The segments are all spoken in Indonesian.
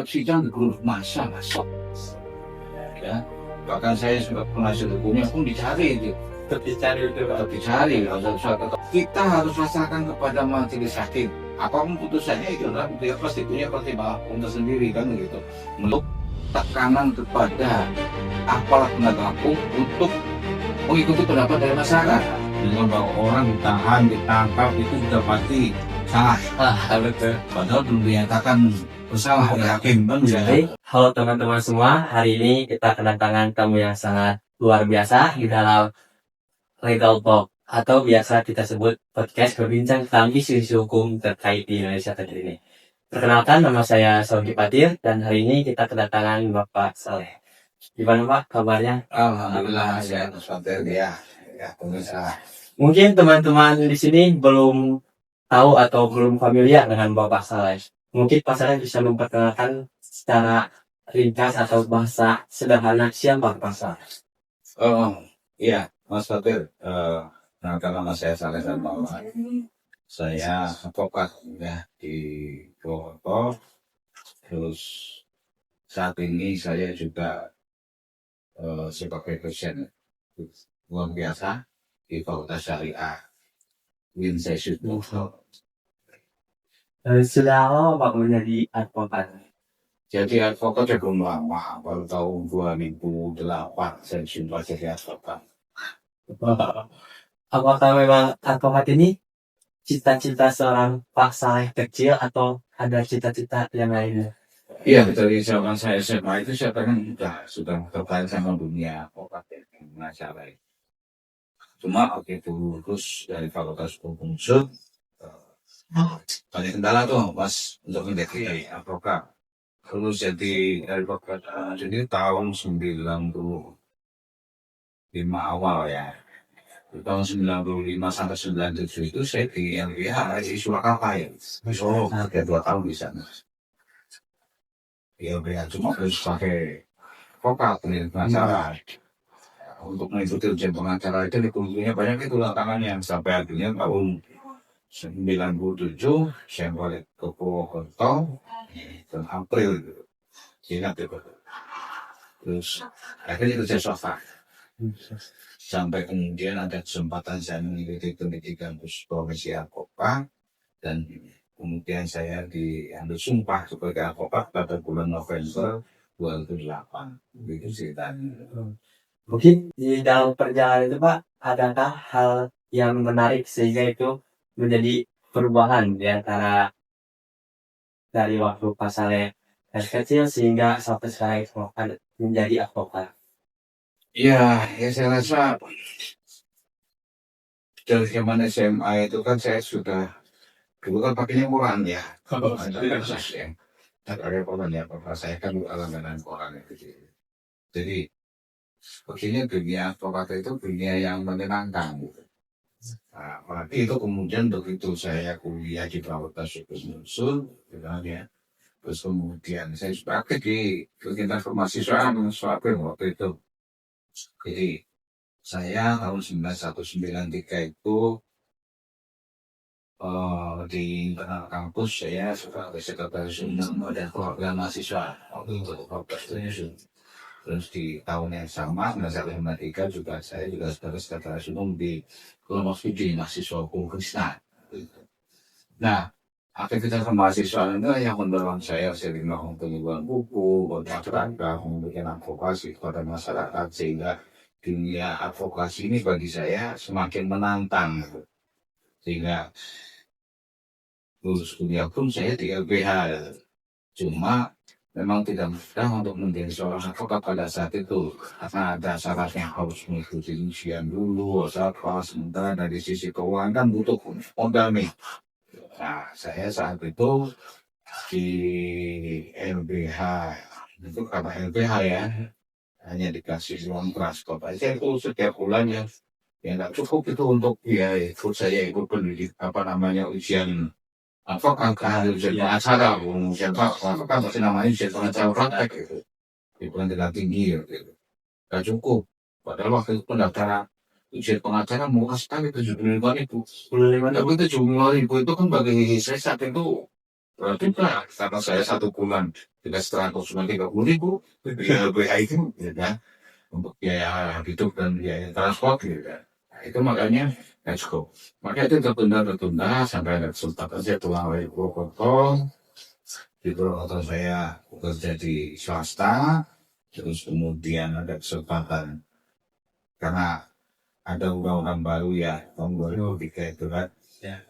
sidang bermasa-masa. Ya, bahkan saya sudah penasihat hukumnya pun dicari itu. Tetap dicari. Kita harus rasakan kepada majelis hakim. Apapun putusannya itu adalah dia pasti punya pertimbangan tersendiri kan gitu. Untuk tekanan kepada aparat penegak hukum untuk mengikuti pendapat dari masyarakat. Dengan bahwa orang ditahan, ditangkap itu sudah pasti salah. Padahal belum dinyatakan bersalah oleh hakim kan ya. Halo teman-teman semua, hari ini kita kedatangan tamu yang sangat luar biasa di dalam Legal Talk atau biasa kita sebut podcast berbincang tentang isu-isu hukum terkait di Indonesia terkini ini. Perkenalkan, nama saya Sogi Patir dan hari ini kita kedatangan Bapak Saleh. Gimana Pak kabarnya? Alhamdulillah saya Patir ya pemirsa. Mungkin teman-teman di sini belum tahu atau belum familiar dengan Bapak Saleh. Mungkin Pak Saleh bisa memperkenalkan secara ringkas atau bahasa sederhana siapa Pak Saleh? Iya Mas Patir, nama saya Saleh Sarmawan. Saya advokat ya di Purwokerto. Terus saat ini saya juga sebagai dosen luar biasa di Fakultas Syariah Universitas Purwokerto. Sudah lama Pak menjadi advokat? Jadi advokat belum lama, baru tahun 2008 saya sudah jadi advokat. Apakah memang advokat ini cita-cita seorang Pak Saleh kecil atau ada cita-cita yang lainnya? Iya, dari zaman saya SMA itu saya pengen sudah tertarik sama dunia advokat ya, pengacara. Cuma begitu lulus dari Fakultas Hukum Unsur, banyak kendala tuh Mas untuk menjadi advokat. Lulus jadi advokat, jadi tahun 95 awal ya. Di tahun 95 sampai 97 itu saya di LBH di Surakarta ya. Di Solo, ada 2 tahun di sana. Di LBH cuma harus pakai advokat nih pengacara. Untuk mengikuti ujian pengacara itu dikumpulnya banyak itu tantangannya sampai akhirnya tahun 97 saya balik ke Purwokerto dan April gitu. Ingat itu. Terus akhirnya itu saya swasta. Sampai kemudian ada kesempatan saya mengikuti pendidikan profesi advokat dan kemudian saya diambil sumpah sebagai advokat pada bulan November 2008. Begitu ceritanya. Mungkin di dalam perjalanan itu Pak, adakah hal yang menarik sehingga itu menjadi perubahan di antara dari waktu Pak Saleh dari kecil sehingga sampai sekarang itu menjadi advokat? Ya saya rasa dari zaman SMA itu kan saya sudah dulu kan pakainya koran ya. Ada kasus ya. Ada koran ya, bapak saya kan langganan koran itu. Jadi begini dunia advokat itu dunia yang menyenangkan. Nah, apalagi itu kemudian begitu saya kuliah di Fakultas Hukum Unsur, ya. Terus kemudian saya praktek di kegiatan kemahasiswaan waktu itu. Jadi saya tahun 1993 itu di internal kampus saya sebagai sekretaris umum dan program mahasiswa waktu itu. Terus di tahun yang sama 1993 juga saya juga sebagai sekretaris umum di kelompok studi mahasiswa hukum Kristen. Nah, aktivitas kemahasiswaan itu yang mendorong saya sering melakukan penyuluhan buku, masyarakat, memberikan advokasi kepada masyarakat sehingga dunia advokasi ini bagi saya semakin menantang. Sehingga lulus kuliah pun saya di LBH. Cuma memang tidak mudah untuk menjadi seorang advokat pada saat itu. Karena ada syarat yang harus mengikuti ujian dulu, sementara dari sisi keuangan kan butuh modal nih. Nah, saya saat itu di LBH, itu karena LBH ya, hanya dikasih uang transport aja itu setiap bulan ya nggak cukup itu untuk ya ikut saya ikut pendidik ujian advokat, ujian pengacara, ujian advokat masih namanya ujian pengacara praktek gitu, di pengadilan tinggi gitu, nggak cukup. Padahal waktu itu pendaftaran ujian pengacara murah sekali 75.000. Tapi 75.000 itu kan bagi saya saat itu Berarti Pak, karena saya 1 bulan tidak setelah konsumen 30.000, biaya LBH itu, ya kan, untuk biaya hidup dan biaya transport, gitu kan. Nah, itu makanya, let's go. Makanya itu tertunda sampai ada resultat aja tulang dari Purwokerto. Di Purwokerto saya bekerja di swasta, terus kemudian ada kesempatan karena ada undang-undang baru ya tahun 2003 itu kan, ya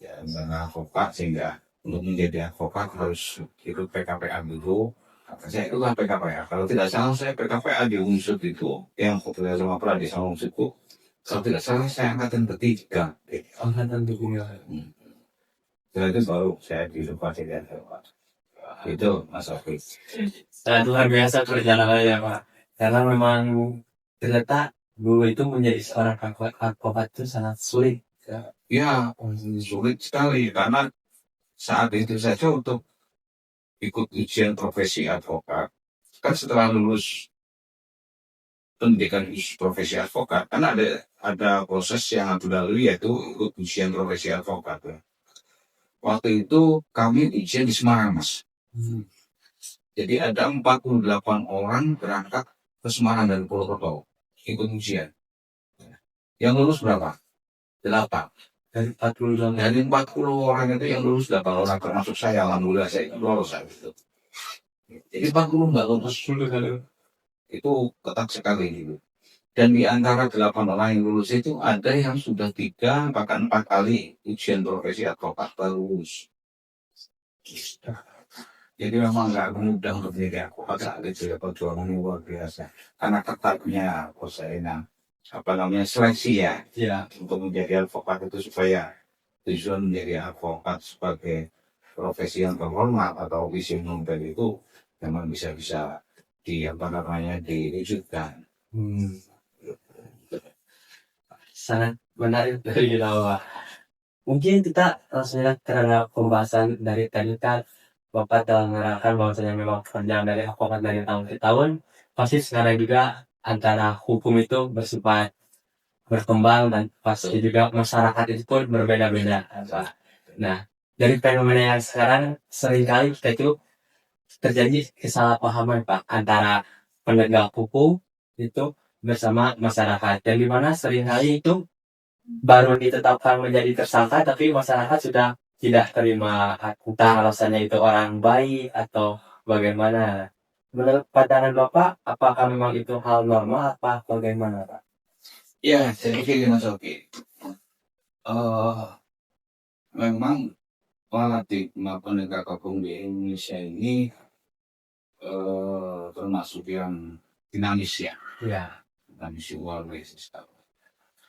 tentang advokat, sehingga untuk menjadi advokat harus ikut PKPA dulu. Saya ikutlah PKPA. Kalau tidak salah saya PKPA di Unsur itu yang populer sama Pradi sama Unsur itu. Kalau tidak salah saya angkatan ketiga. Angkatan ketiga. Setelah itu baru saya dilupa jadi advokat. Itu Mas Oki. Sangat luar biasa perjalanannya Pak. Karena memang ternyata dulu itu menjadi seorang advokat itu sangat sulit. Ya, sulit sekali karena saat itu saja untuk ikut ujian profesi advokat, kan setelah lulus pendidikan profesi advokat, kan ada proses yang harus dilalui yaitu ikut ujian profesi advokat. Ya. Waktu itu kami ujian di Semarang, Mas. Jadi ada 48 orang berangkat ke Semarang dari Purwokerto ikut ujian. Yang lulus berapa? 8. Dari 40 orang itu yang lulus 8 orang, termasuk saya. Alhamdulillah saya lolos. Jadi 40 nggak lulus dulu kan. Itu ketat sekali gitu. Dan di antara 8 orang yang lulus itu ada yang sudah 3 bahkan 4 kali ujian profesi advokat baru lulus. Jadi memang nggak mudah untuk menjadi advokat saat itu ya, perjuangan luar biasa. Karena ketatnya seleksi ya, untuk menjadi advokat itu supaya tujuan menjadi advokat sebagai profesi yang terhormat atau visi Nobel itu memang bisa diwujudkan. Sangat menarik dari Jawa. Mungkin kita langsung lihat karena pembahasan dari tadi kan Bapak telah menerangkan bahwasanya memang panjang dari advokat dari tahun ke tahun. Pasti sekarang juga antara hukum itu bersifat berkembang dan pasti juga masyarakat itu pun berbeda-beda. Nah, dari fenomena yang sekarang seringkali kita itu terjadi kesalahpahaman Pak antara penegak hukum itu bersama masyarakat, dan di mana seringkali itu baru ditetapkan menjadi tersangka tapi masyarakat sudah tidak terima, entah alasannya itu orang baik atau bagaimana. Menurut pandangan Bapak, apakah memang itu hal normal apa bagaimana Pak? Ya, saya pikir Mas Oki. Memang paradigma penegak hukum di Indonesia ini termasuk yang dinamis ya. Dinamis luar biasa.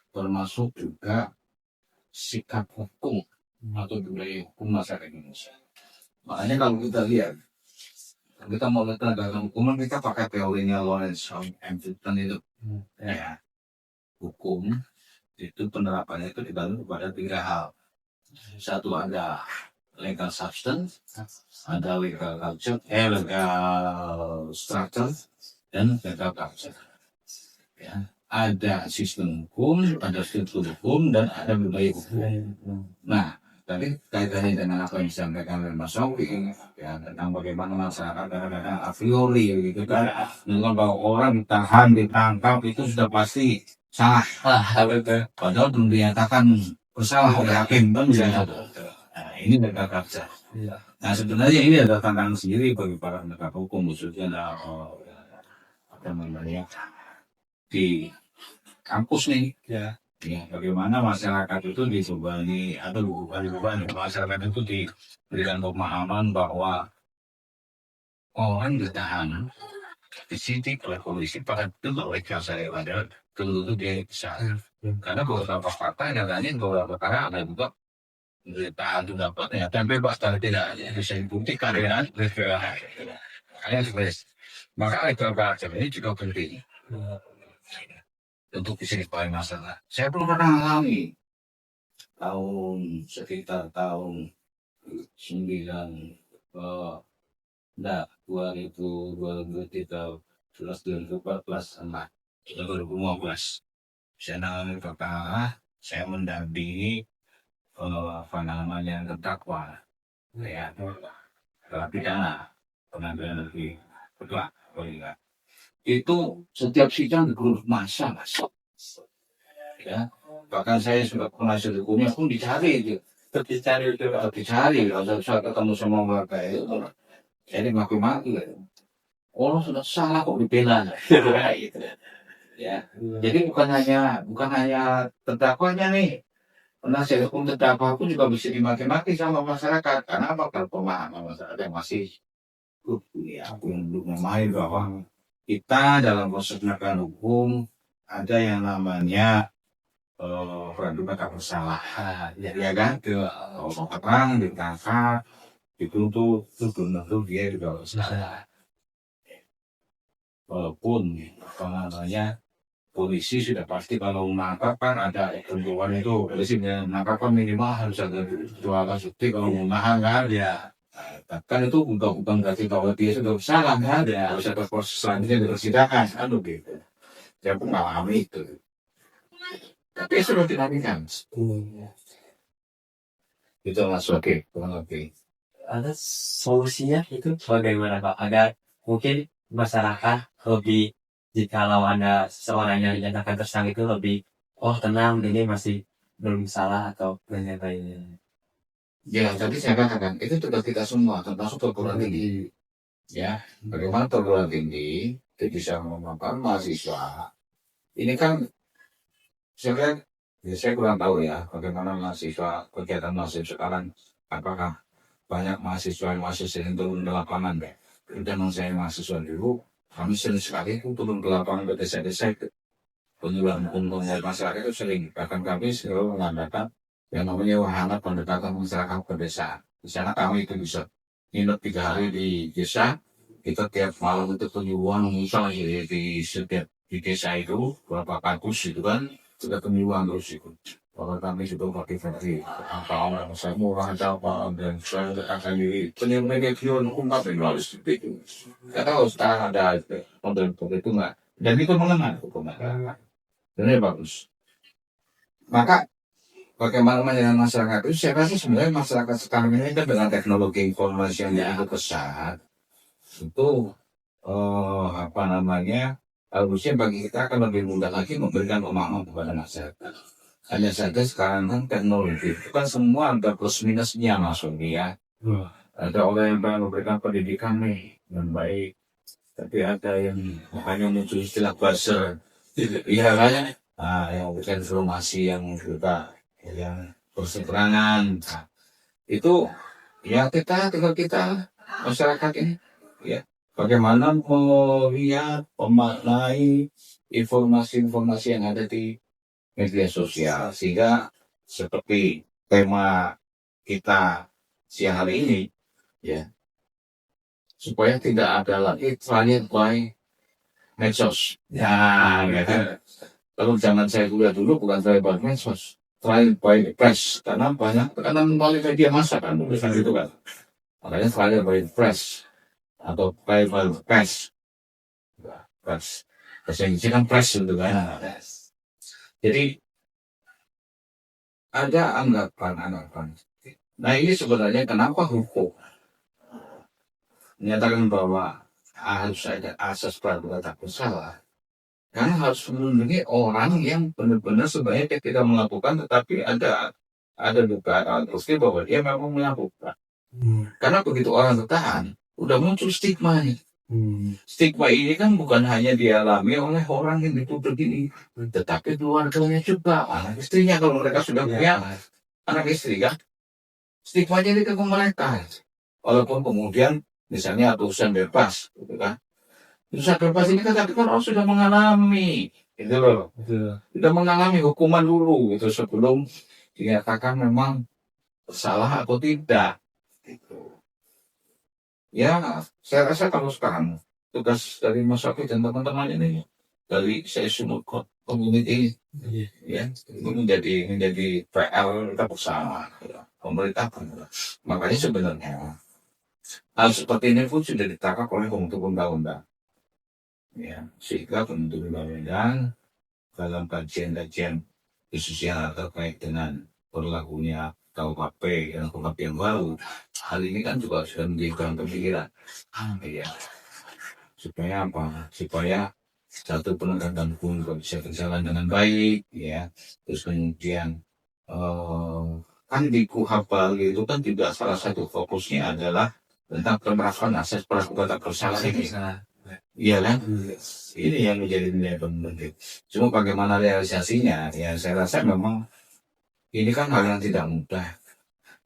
Termasuk juga sikap hukum atau budaya hukum masyarakat Indonesia. Makanya kalau kita lihat, kita mau lihat penegakan hukum, kita pakai teorinya Lawrence Hamilton itu. Ya, hukum itu penerapannya itu dibangun kepada 3 hal. Satu ada legal substance, ada legal culture, legal structure, dan legal culture. Ya, ada sistem hukum, ada struktur hukum, dan ada budaya hukum. Nah, tadi kaitannya dengan apa yang disampaikan oleh Mas Oki, ya, tentang bagaimana masyarakat kadang-kadang a priori gitu kan, dengan bahwa orang ditahan, ditangkap itu sudah pasti salah. Padahal belum dinyatakan bersalah oleh hakim kan misalnya. Nah, ini legal culture. Nah, sebenarnya ini adalah tantangan sendiri bagi para penegak hukum, khususnya di kampus nih. Ya, bagaimana masyarakat itu dibebani atau dibebani masyarakat itu diberikan pemahaman bahwa orang ditahan di sini oleh polisi pada itu legal saya pada dulu dia bisa. Karena beberapa fakta nyatanya beberapa perkara ada juga ditahan itu dapat ya tapi bebas tidak bisa dibuktikan dengan maka legal culture ini juga penting untuk bisa dipahami masalah. Saya belum pernah alami sekitar tahun 2014 sama 2015 saya mengalami perkara, saya mendampingi terdakwa ya pidana pengambilan lebih kedua enggak itu setiap sidang di grup masa masuk ya bahkan saya sudah penasihat hukumnya pun dicari itu dicari kalau saya ketemu sama warga itu jadi maki-maki oh sudah salah kok dibela gitu ya jadi bukan hanya terdakwanya nih penasihat hukum terdakwa pun juga bisa dimaki-maki sama masyarakat karena apa kalau pemahaman masyarakat yang masih ya aku yang belum memahami bahwa kita dalam proses penegakan hukum ada yang namanya praduga tak bersalah ya kan orang ditangkap dituntut itu belum tentu dia juga bersalah walaupun apa namanya polisi sudah pasti kalau menangkap kan ada ketentuan itu polisi menangkap kan minimal harus ada 2 alat bukti kalau menahan kan ya kan itu bukan berarti bahwa dia sudah bersalah kan ya harus ada proses selanjutnya di persidangan kan begitu saya pun mengalami itu tapi sudah dilakukan itu Mas Oke ada solusinya itu bagaimana Pak agar mungkin masyarakat lebih jikalau ada seseorang yang dinyatakan tersangka itu lebih tenang ini masih belum salah atau lain-lainnya. ya tadi saya katakan itu tugas kita semua termasuk perguruan tinggi ya bagaimana perguruan tinggi itu bisa mengembangkan mahasiswa ini kan sebenarnya ya saya kurang tahu ya bagaimana mahasiswa kegiatan mahasiswa sekarang apakah banyak mahasiswa yang turun ke lapangan deh dan saya mahasiswa dulu kami sering sekali itu turun ke lapangan ke desa-desa itu penyuluhan hukum masyarakat itu sering bahkan kami selalu mengadakan yang namanya wahana pendekatan masyarakat ke desa di sana kami itu bisa nginep 3 hari di desa kita tiap malam itu penyuluhan misalnya di setiap di desa itu berapa kampus itu kan sudah penyuluhan terus itu bahwa kami sudah pakai versi apa saya murah apa dan saya akan diri penyelesaian hukum tapi harus itu kita tahu sekarang ada model itu nggak dan itu mengenal hukum ini bagus maka bagaimana dengan masyarakat itu saya rasa sebenarnya masyarakat sekarang ini kan dengan teknologi informasi yang begitu pesat itu apa namanya harusnya bagi kita akan lebih mudah lagi memberikan pemahaman kepada masyarakat hanya saja sekarang kan teknologi itu kan semua ada plus minusnya langsung ya ada orang yang memberikan pendidikan nih yang baik tapi ada yang hanya muncul istilah buzzer iya kan yang bukan informasi yang juga yang berseberangan itu ya tinggal kita masyarakat ini ya bagaimana melihat memaknai informasi-informasi yang ada di media sosial sehingga seperti tema kita siang hari ini ya supaya tidak ada lagi trial by medsos ya gitu. Kalau zaman saya kuliah dulu bukan trial by medsos trial by press karena banyak tekanan melalui media massa kan tulisan itu kan makanya trial by press atau trial by press bahasa Inggris kan press gitu kan jadi ada anggapan. Nah ini sebenarnya kenapa hukum menyatakan bahwa harus ada asas praduga tak bersalah. Karena harus melindungi orang yang benar-benar sebenarnya tidak melakukan, tetapi ada dugaan bukti bahwa dia memang melakukan. Karena begitu orang tertahan, udah muncul stigma nih. Stigma ini kan bukan hanya dialami oleh orang yang dituduh ini, tetapi keluarganya juga, anak istrinya kalau mereka sudah punya anak istri kan, stigmanya ini ke mereka. Walaupun kemudian misalnya putusan bebas, gitu kan, putusan bebas ini kan tapi kan orang sudah mengalami, gitu loh, sudah mengalami hukuman dulu, itu sebelum dinyatakan memang bersalah atau tidak. Gitu. Ya, saya rasa kalau sekarang tugas dari Mas Sofi dan teman-teman ini dari saya sumut community ya itu menjadi PR kita bersama ya, pemerintah makanya sebenarnya hal seperti ini pun sudah ditangkap oleh pembentuk undang-undang ya sehingga pembentuk undang-undang dalam kajian khususnya terkait dengan berlakunya KUHP, KUHP yang baru. Hal ini kan juga sudah menjadi pemikiran. Iya. Supaya apa? Supaya satu penegakan hukum bisa berjalan dengan baik, ya. Terus kemudian kan di KUHP itu kan juga salah satu fokusnya adalah tentang pemerasan asas praduga tak bersalah ini. Iya kan? Ini yang menjadi nilai penting. Cuma bagaimana realisasinya? Ya saya rasa memang ini kan hal yang tidak mudah,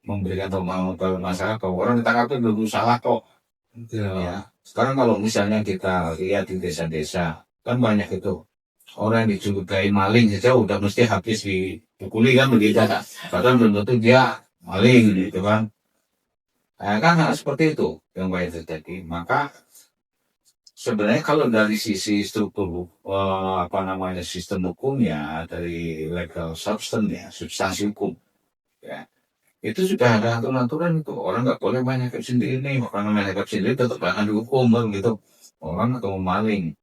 memberikan pemahaman kepada masyarakat bahwa orang ditangkap itu belum salah kok. Ya. Sekarang kalau misalnya kita lihat di desa-desa, kan banyak itu orang yang dicurigai maling saja udah mesti habis dipukuli kan begitu. Padahal belum tentu dia maling gitu kan. Nah, kan hal seperti itu yang banyak terjadi. Maka sebenarnya kalau dari sisi struktur sistem hukumnya, dari legal substance ya, substansi hukum ya, itu sudah ada aturan-aturan itu. Orang nggak boleh main hakim sendiri nih, karena main hakim sendiri tetap akan dihukum kan gitu. Orang atau maling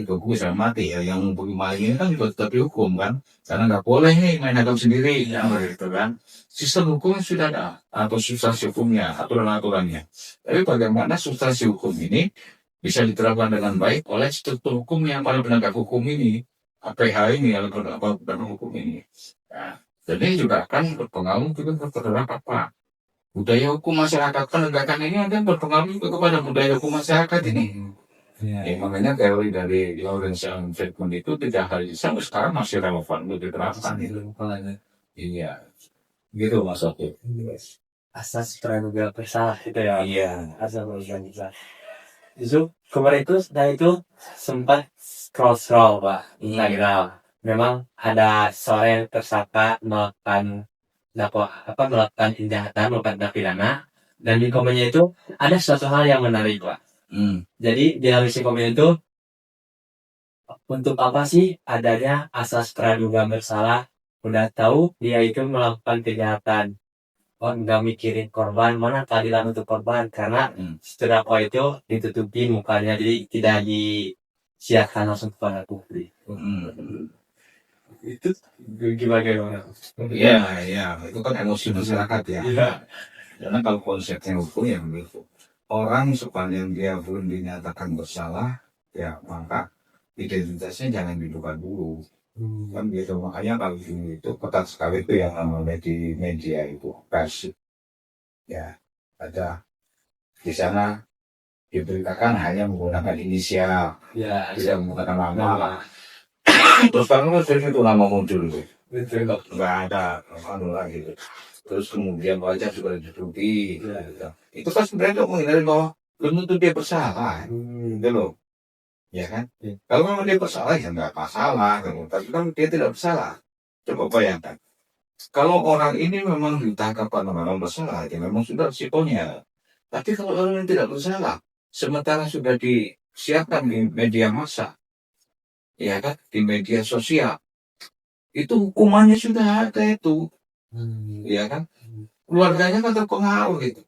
juga bisa mati ya. Yang maling ini kan juga tetap dihukum kan, karena nggak boleh nih main hakim sendiri ya, gitu kan. Sistem hukumnya sudah ada, atau substansi hukumnya, aturan-aturannya. Tapi bagaimana substansi hukum ini bisa diterapkan dengan baik oleh struktur hukum yang para penegak hukum ini, APH ini, atau penegak hukum ini. Nah, jadi juga akan berpengaruh juga terhadap apa? Budaya hukum masyarakat. Penegakan ini akan berpengaruh juga kepada budaya hukum masyarakat ini. Makanya teori dari Lawrence and Friedman itu tidak hanya sampai sekarang masih relevan untuk diterapkan. Iya, gitu Mas Oki. Asas praduga bersalah itu ya. Iya. Asas praduga bersalah. Justru kemarin itu saya itu sempat scroll Pak Instagram. Memang ada seorang yang tersangka melakukan kejahatan, melakukan tindak pidana, dan di komennya itu ada suatu hal yang menarik Pak. Jadi di dalam isi komen itu, untuk apa sih adanya asas praduga bersalah? Udah tahu dia itu melakukan kejahatan, nggak mikirin korban, mana keadilan untuk korban, karena terdakwa itu ditutupi mukanya, jadi tidak disiarkan langsung kepada publik. Itu gimana? Iya, itu kan emosi masyarakat ya. Karena kalau konsepnya hukum ya begitu. Orang sepanjang dia belum dinyatakan bersalah, ya maka identitasnya jangan dibuka dulu. Kan gitu. Makanya kalau ini itu ketat sekali itu yang namanya di media itu pers. Ya, ada di sana diberitakan hanya menggunakan inisial, tidak menggunakan nama. Terus kan itu nama muncul tuh. Nggak ada lagi gitu. Terus kemudian wajah juga ditutupi. Itu kan sebenarnya menghindari bahwa belum tentu dia bersalah, gitu loh. Ya kan? Kalau memang dia bersalah ya nggak masalah, tapi kan dia tidak bersalah. Coba bayangkan, kalau orang ini memang ditangkap karena memang bersalah, ya memang sudah risikonya. Tapi kalau orang yang tidak bersalah, sementara sudah disiapkan di media massa, ya kan, di media sosial, itu hukumannya sudah ada itu, ya kan, keluarganya kan terpengaruh gitu.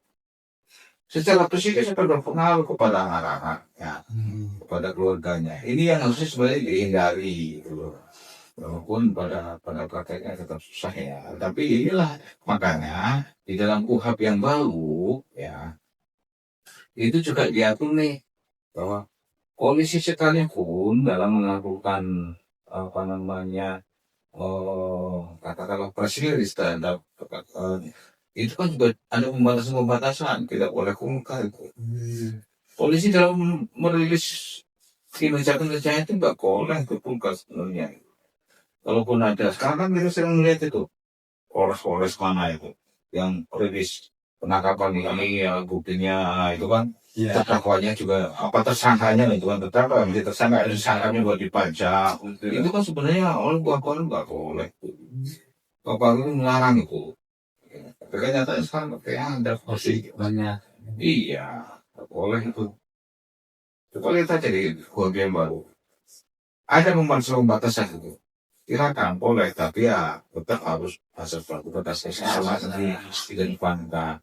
Secara psikis akan berpengaruh kepada anak-anaknya, kepada keluarganya. Ini yang harusnya sebenarnya dihindari, gitu. Walaupun pada prakteknya tetap susah ya. Tapi inilah makanya di dalam KUHP yang baru, ya, itu juga diatur nih bahwa polisi sekalipun dalam melakukan katakanlah presilis terhadap itu kan juga ada pembatasan, tidak boleh kungkar itu. Polisi dalam merilis kinerja itu nggak boleh kungkar sebenarnya. Kalaupun ada, sekarang kan kita sering melihat itu Polres mana itu yang rilis penangkapan ini ya, buktinya itu kan. Terdakwanya juga tersangkanya itu kan tersangkanya buat dipajak. Itu kan sebenarnya orang nggak boleh. Bapak itu melarang itu. Tapi nyatanya sekarang kayak ada posisi banyak. Iya, nggak boleh itu. Coba lihat aja di KUHP yang baru. Ada pembatasan itu. Silakan boleh, tapi ya tetap harus asal pelaku batasnya salah tidak dipandang.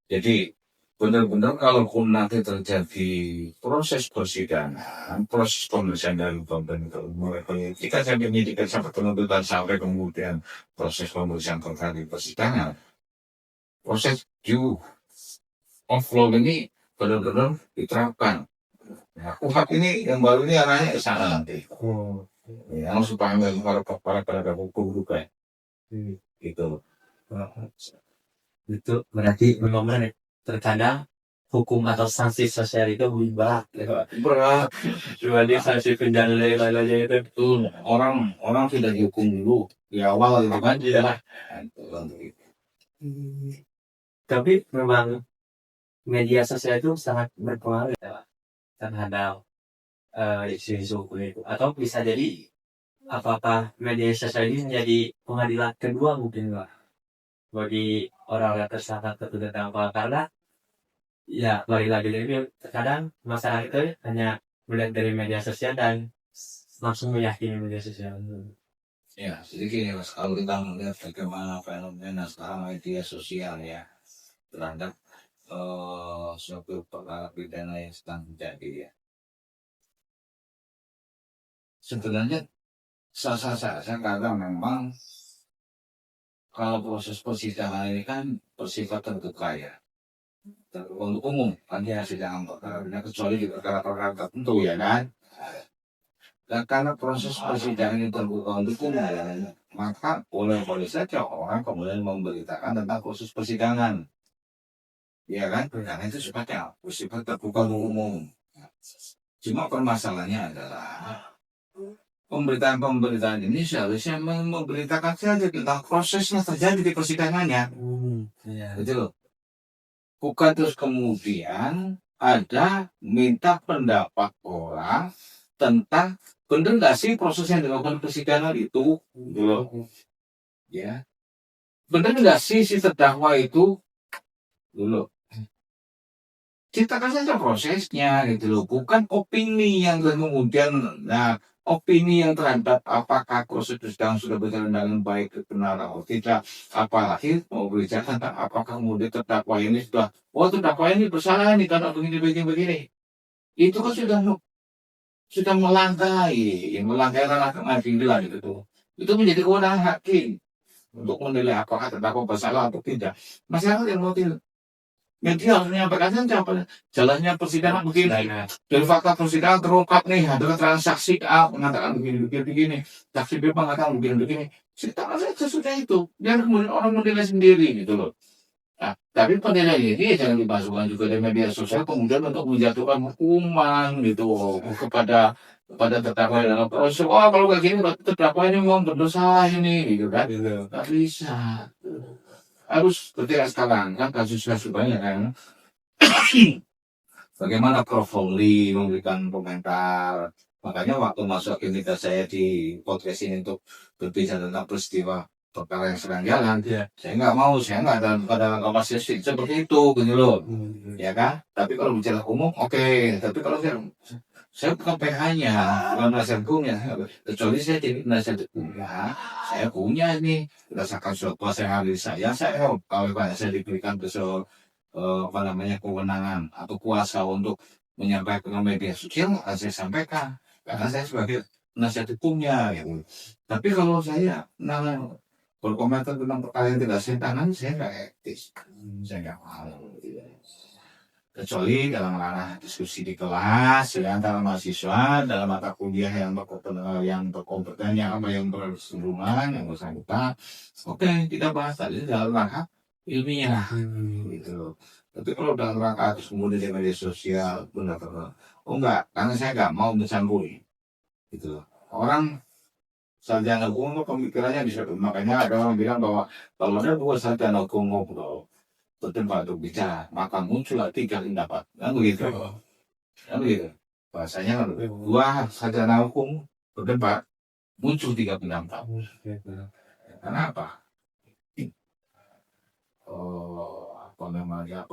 Jadi benar-benar kalaupun nanti terjadi proses persidangan, proses pemeriksaan dari pemerintah mulai penyidikan sampai penuntutan sampai kemudian proses pemeriksaan perkara di persidangan, proses due of law ini benar-benar diterapkan. Nah, UHAP ini yang baru ini arahnya ke sana nanti. Ya, supaya para penegak hukum juga gitu. Itu berarti memang benar, terkadang hukum atau sanksi sosial itu lebih berat Berat. dibanding sanksi penjara dan lain-lainnya itu. Betul. Orang sudah dihukum dulu di awal itu kan. Iya. Tapi memang media sosial itu sangat berpengaruh ya, Pak, terhadap isu-isu hukum itu. Atau bisa jadi apakah media sosial ini menjadi pengadilan kedua mungkin, Pak, bagi orang yang tersangka tertuduh apa, karena ya balik lagi dari terkadang masyarakat itu hanya melihat dari media sosial dan langsung meyakini media sosial. Ya, jadi gini Mas, kalau kita melihat bagaimana fenomena sekarang media sosial ya terhadap suatu perkara pidana yang sedang terjadi ya. Sebenarnya sah-sah saja karena memang kalau proses persidangan ini kan bersifat terbuka ya. Untuk umum kan ya sidang perkara kecuali di perkara-perkara tertentu ya kan. Dan karena proses persidangan ini terbuka untuk umum, maka boleh saja orang kemudian memberitakan tentang proses persidangan. Ya kan? Karena itu sifatnya bersifat terbuka untuk umum. Cuma permasalahannya adalah pemberitaan ini seharusnya memberitakan saja tentang prosesnya terjadi di persidangannya. Gitu loh. Bukan terus kemudian ada minta pendapat orang tentang bener nggak sih proses yang dilakukan persidangan itu, gitu loh. Ya, bener nggak sih si terdakwa itu, dulu. Ciptakan saja prosesnya, gitu loh. Bukan opini yang kemudian, nah opini yang terhadap apakah proses persidangan sudah berjalan dengan baik, benar atau tidak, apalagi mau berbicara tentang apakah kemudian terdakwa ini sudah, terdakwa ini bersalah nih karena begini. Itu kan sudah melangkahi ranah pengadilan gitu. Itu menjadi kewenangan hakim untuk menilai apakah terdakwa bersalah atau tidak. Masyarakat yang mau media harus menyampaikan saja jalannya persidangan begini. Dari fakta persidangan terungkap nih, ada transaksi A mengatakan begini, saksi B mengatakan begini. Ceritakan saja sudah itu. Jangan kemudian orang menilai sendiri gitu loh. Nah, tapi penilaian ini jangan dimasukkan juga di media sosial kemudian untuk menjatuhkan hukuman gitu kepada terdakwa dalam proses. Kalau kayak gini berarti terdakwa ini memang berdosa ini gitu kan. Nggak bisa. Harus ketika sekarang kan kasus-kasus banyak kan. Bagaimana Prof. Fowli memberikan komentar. Makanya waktu masuk aktivitas saya di podcast ini untuk berbicara tentang peristiwa perkara yang sedang jalan, saya nggak dalam keadaan kapasitas seperti itu gitu loh, ya kan. Tapi kalau bicara umum, oke. Tapi kalau saya bukan PH-nya, bukan penasihat hukumnya, kecuali saya jadi penasihat hukumnya, saya punya nih berdasarkan surat kuasa yang ada di saya kalau saya diberikan kewenangan atau kuasa untuk menyampaikan ke media sosial, saya sampaikan karena saya sebagai penasihat hukumnya gitu. Tapi kalau saya berkomentar tentang perkara yang tidak saya tangani, saya nggak etis, saya nggak mau. Kecuali dalam ranah diskusi di kelas ya, antara mahasiswa dalam mata kuliah yang berkompeten, yang bersinggungan, yang bersangkutan, oke kita bahas tadi dalam rangka ilmiah gitu. Tapi kalau dalam rangka kemudian di media sosial benar-benar enggak, karena saya nggak mau mencampuri gitu. Orang sarjana hukum pemikirannya bisa, makanya ada orang bilang bahwa kalau ada dua sarjana hukum ngobrol berdebat untuk bicara, maka muncullah 3 pendapat, kan begitu? Kan begitu? Bahasanya kan dua sarjana hukum berdebat muncul 3 pendapat. Kenapa?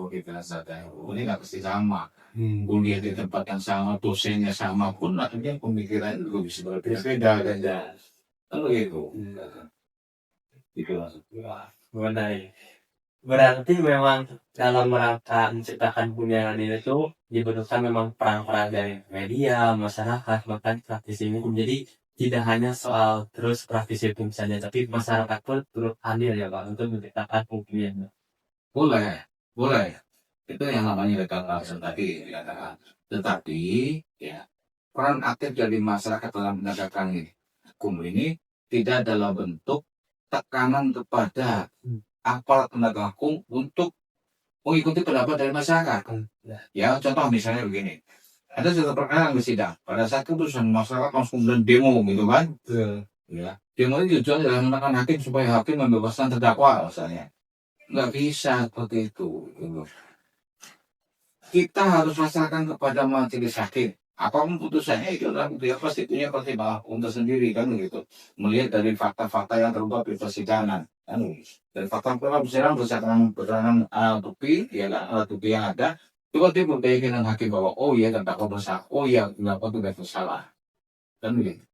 Kita sarjana hukum ini nggak pasti sama. Kuliah di tempat yang sama, dosennya sama pun akhirnya pemikirannya juga bisa berbeda dan kan begitu. Itu Mengenai berarti memang dalam rangka menciptakan bunyian ini itu dibutuhkan memang peran-peran dari media, masyarakat, bahkan praktisi hukum. Jadi tidak hanya soal terus praktisi hukum saja, tapi masyarakat pun turut andil ya Pak untuk menciptakan hukumnya. boleh. Itu yang namanya legal concern tadi dikatakan. Tetapi ya peran aktif dari masyarakat dalam menegakkan hukum ini tidak dalam bentuk tekanan kepada aparat penegak hukum untuk mengikuti pendapat dari masyarakat. Ya contoh misalnya begini, ada satu perkara yang bersidang pada saat keputusan masyarakat langsung kemudian demo gitu kan. Ya demo itu tujuan adalah menekan hakim supaya hakim membebaskan terdakwa misalnya. Nggak bisa seperti itu gitu. Kita harus rasakan kepada majelis hakim. Apapun putusannya itu adalah dia pasti punya pertimbangan untuk sendiri kan gitu. Melihat dari fakta-fakta yang terungkap di persidangan. Kan, dari fakta-fakta persidangan berdasarkan alat bukti, ya kan, alat bukti yang ada. Coba dia membayangkan hakim bahwa oh iya terdakwa bersalah, oh iya terdakwa tidak bersalah. Kan gitu.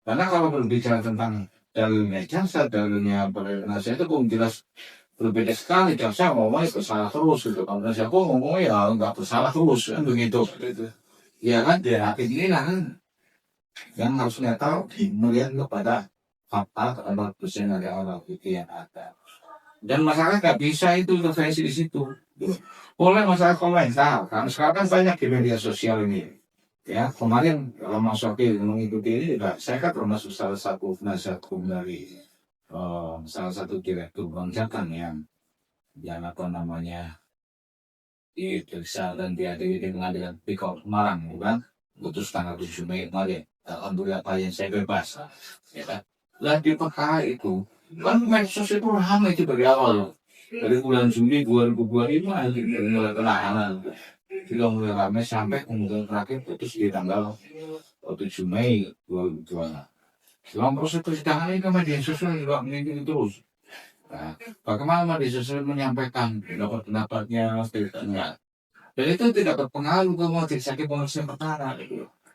Karena kalau berbicara tentang dalilnya jaksa, dalilnya penasihat itu belum jelas berbeda sekali. Jaksa ngomongnya bersalah terus gitu. Kalau penasihat aku ngomongnya ya nggak bersalah terus kan begitu. Ya kan? Ya. Inilah kan yang harus netral melihat kepada fakta atau persidangan dari alat bukti yang ada. Dan masyarakat nggak bisa itu intervensi di situ. Boleh masyarakat komentar. Karena sekarang kan banyak di media sosial ini. Ya, kemarin kalau Mas Oki mengikuti ini juga, saya kan termasuk salah satu penasihat hukum dari salah satu direktur Bank Jateng yang apa namanya diperiksa dan dihadiri di pengadilan Tipikor Semarang, bukan? Putus tanggal 7 Mei kemarin. Alhamdulillah klien saya bebas. Ya kan? Dan di perkara itu, kan medsos itu ramai itu dari awal. Dari bulan Juli 2025 dari mulai penahanan. Sudah mulai ramai sampai kemudian terakhir putus di tanggal 7 Mei 2022. Selama proses persidangan ini kan media sosial juga meninggi terus. Nah, bagaimana media sosial menyampaikan pendapat-pendapatnya, ceritanya. Dan itu tidak berpengaruh ke motif sakit pengurusan perkara.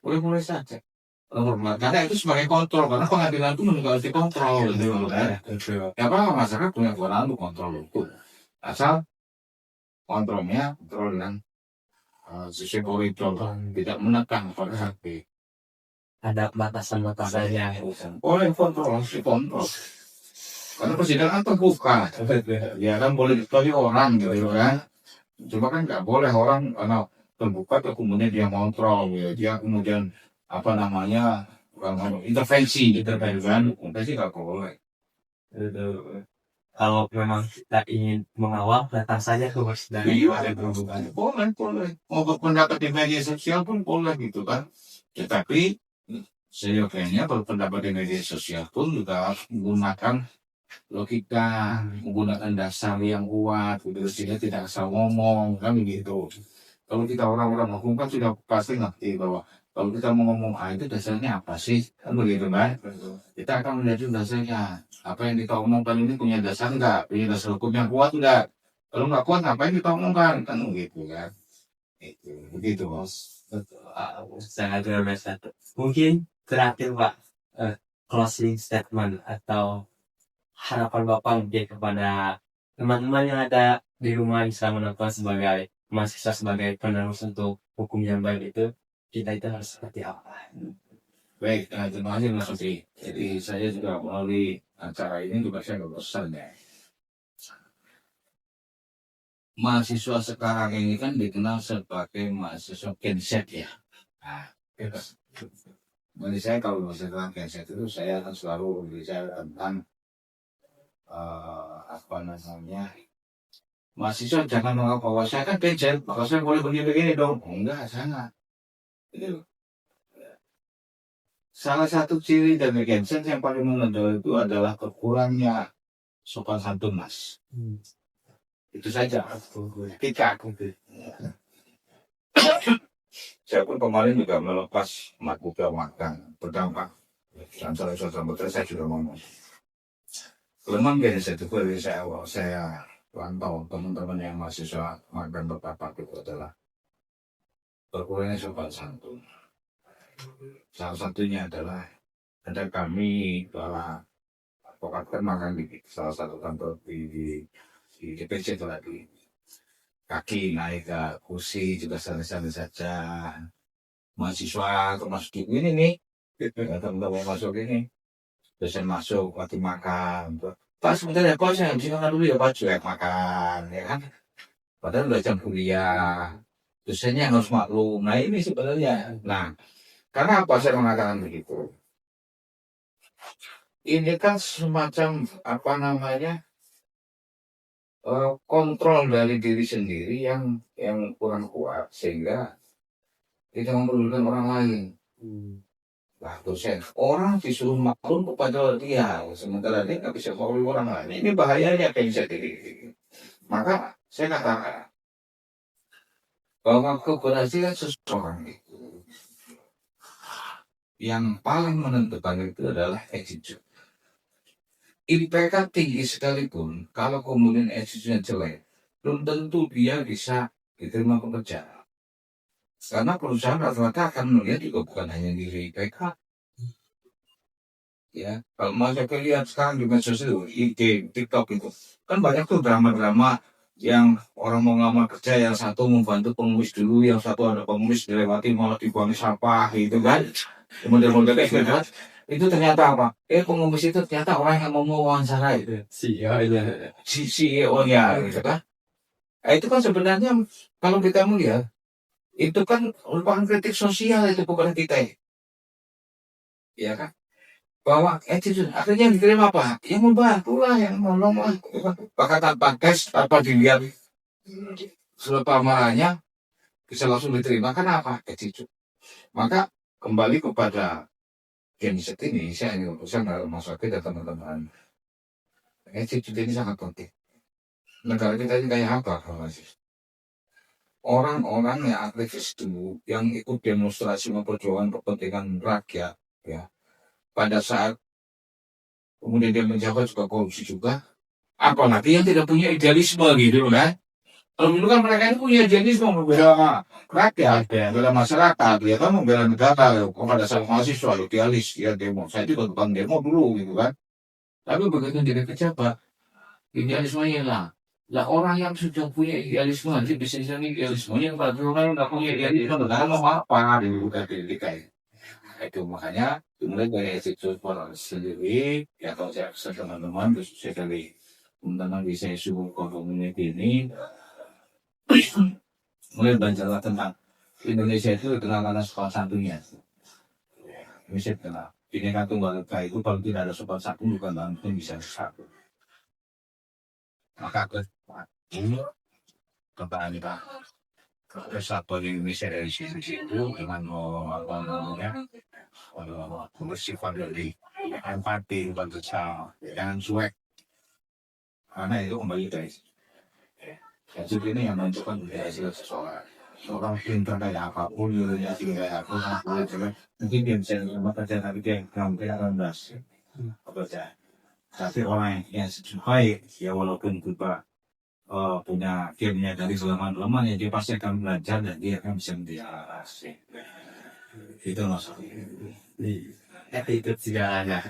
Boleh-boleh saja. Karena itu sebagai kontrol, karena pengadilan itu juga harus dikontrol. Gitu, kan? Ya apa masyarakat punya kewenangan untuk kontrol itu. Asal kontrolnya kontrol dengan sesuai koridor, tidak menekan pada hati. Ada batasan-batasannya. Boleh kontrol, harus dikontrol. Karena persidangan terbuka. Ya kan boleh diketahui orang gitu kan. Cuma kan nggak boleh orang karena terbuka tuh kemudian dia kontrol ya. Dia kemudian apa namanya intervensi kan. Intervensi nggak boleh. Kalau memang kita ingin mengawal, datang saja ke persidangan. Iya, boleh. Mau berpendapat di media sosial pun boleh gitu kan. Tetapi seyogyanya berpendapat di media sosial pun juga harus menggunakan logika, menggunakan dasar yang kuat, gitu. Sehingga tidak asal ngomong kan begitu. Kalau kita orang-orang hukum kan sudah pasti ngerti bahwa kalau kita mau ngomong itu dasarnya apa sih kan begitu kan. Kita akan melihat dasarnya apa yang kita omongkan ini punya dasar enggak, punya dasar hukum yang kuat enggak. Kalau nggak kuat ngapain kita omongkan kan begitu kan. Itu begitu bos. Sangat luar biasa. Mungkin terakhir Pak, closing statement atau harapan Bapak mungkin kepada teman-teman yang ada di rumah bisa menonton sebagai mahasiswa, sebagai penerus untuk hukum yang baik itu, kita itu harus seperti apa? Baik, terima kasih Mas Sutri. Jadi saya juga melalui acara ini juga saya berpesan ya. Mahasiswa sekarang ini kan dikenal sebagai mahasiswa genset ya. Nah, bagi saya kalau mahasiswa genset itu saya akan selalu berbicara tentang apa namanya, mahasiswa jangan menganggap bahwa saya kan genset, maka saya boleh begini-begini dong. Enggak, sangat. Ini salah satu ciri dari genset yang paling menonjol itu adalah kekurangnya sopan santun mas. Itu saja. Etika. Saya pun kemarin juga melepas melakukan makan berdampak. Dan salah satu anggota saya juga ngomong. Kelemahan genset itu dari saya pantau teman-teman yang mahasiswa makan berpapak itu adalah berkurangnya sopan santun. Salah satunya adalah ada kami para advokat kan makan di salah satu kantor di DPC itu lagi. Kaki naik ke kursi juga santai-santai saja. Mahasiswa termasuk ini nih, teman-teman masuk ini, dosen masuk waktu makan, Pak sebentar ya Pak, saya habis makan dulu ya Pak, cuek makan, ya kan? Padahal udah jam kuliah, dosennya harus maklum. Nah ini sebenarnya, nah karena apa saya mengatakan begitu? Ini kan semacam apa namanya kontrol dari diri sendiri yang kurang kuat sehingga tidak memerlukan orang lain. Lah dosen, orang disuruh maklum kepada dia, sementara dia nggak bisa maklum orang lain. Ini bahayanya kayak bisa diri. Maka saya katakan bahwa keberhasilan seseorang itu yang paling menentukan itu adalah attitude. IPK tinggi sekalipun, kalau kemudian attitude-nya jelek, belum tentu dia bisa diterima pekerjaan. Karena perusahaan rata-rata akan melihat juga bukan hanya nilai IPK. Ya, kalau masuk lihat sekarang di medsos itu, IG, TikTok itu, kan banyak tuh drama-drama yang orang mau ngelamar kerja, yang satu membantu pengemis dulu, yang satu ada pengemis dilewati malah dibuang sampah gitu kan. Model-model kayak gitu kan. Itu ternyata apa? Pengemis itu ternyata orang yang mau wawancara itu. CEO-nya gitu kan. Nah, itu kan sebenarnya kalau kita melihat itu kan merupakan kritik sosial itu kepada kita ya kan, bahwa attitude akhirnya yang diterima apa, yang membantu lah, yang nolong lah, bahkan tanpa tes, tanpa dilihat surat lamarannya bisa langsung diterima. Kenapa? Attitude. Maka kembali kepada genset ini, saya ingin pesan dalam masyarakat dan teman-teman, attitude ini sangat penting. Negara kita ini kayak apa kalau masih orang-orang yang aktivis dulu, yang ikut demonstrasi memperjuangkan kepentingan rakyat, ya, pada saat kemudian dia menjabat juga korupsi juga, apalagi yang tidak punya idealisme gitu kan. Kalau dulu kan mereka itu punya idealisme membela rakyat, membela masyarakat, ya kan, membela negara. Pada saat mahasiswa idealis, ya demo, saya juga tukang demo dulu gitu kan. Tapi begitu jadi pejabat, idealismenya hilang. Lah orang yang sudah punya idealisme nanti bisa idealismenya, kalau orang nggak punya idealisme nggak mau apa dulu dari kayak itu. Makanya mulai dari attitude sendiri ya, kalau saya pesan teman-teman khususnya dari teman-teman di saya suhu community ini, mulai belajarlah tentang Indonesia itu dikenal karena sopan santunnya. Indonesia dikenal Bhinneka Tunggal Ika itu kalau tidak ada sopan santun bukan langsung bisa satu. Maka kembali Pak, kesatuan Indonesia dari situ dengan apa namanya bersifat dari empati, berusaha, jangan cuek, karena itu kembali dari attitude ini yang menentukan hasil seseorang. Orang pintar kayak apapun, dulunya tinggi kayak apapun, mungkin dia bisa menerima kerja, tapi dia nggak akan berhasil bekerja. Tapi orang yang baik, ya walaupun juga punya filmnya dari kelemahan-kelemahan, ya dia pasti akan belajar dan dia akan bisa menjadi itu maksudnya. Attitude segalanya.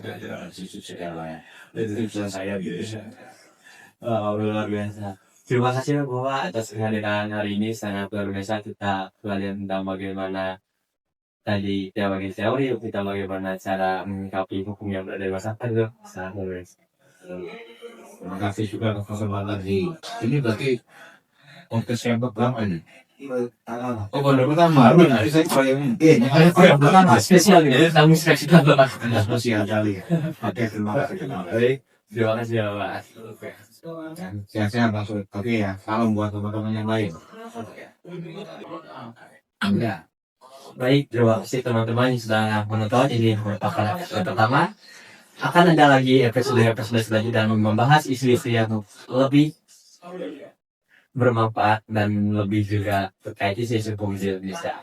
Itu bisa saya gitu. Luar biasa. Terima kasih Bapak atas kehadiran hari ini, sangat luar biasa. Kita belajar tentang bagaimana tadi teori, kita bagaimana cara menyikapi hukum yang berada di masyarakat itu sangat luar biasa. Terima kasih juga atas kesempatan ini. Berarti podcast yang pertama ini. Oh, baru pertama. Saya bayangin. Pertama Spesial ya, tamu spesial Bapak. spesial kali. Oke, terima kasih. Baik, terima kasih Bapak. Sehat-sehat langsung. Oke ya, salam buat teman-teman yang lain. Enggak. Baik, terima kasih teman-teman yang sudah menonton. Ini merupakan episode pertama. Akan ada lagi episode selanjutnya dan membahas isu-isu yang lebih bermanfaat dan lebih juga terkait isu-isu hukum di Indonesia.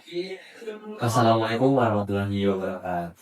Wassalamualaikum warahmatullahi wabarakatuh.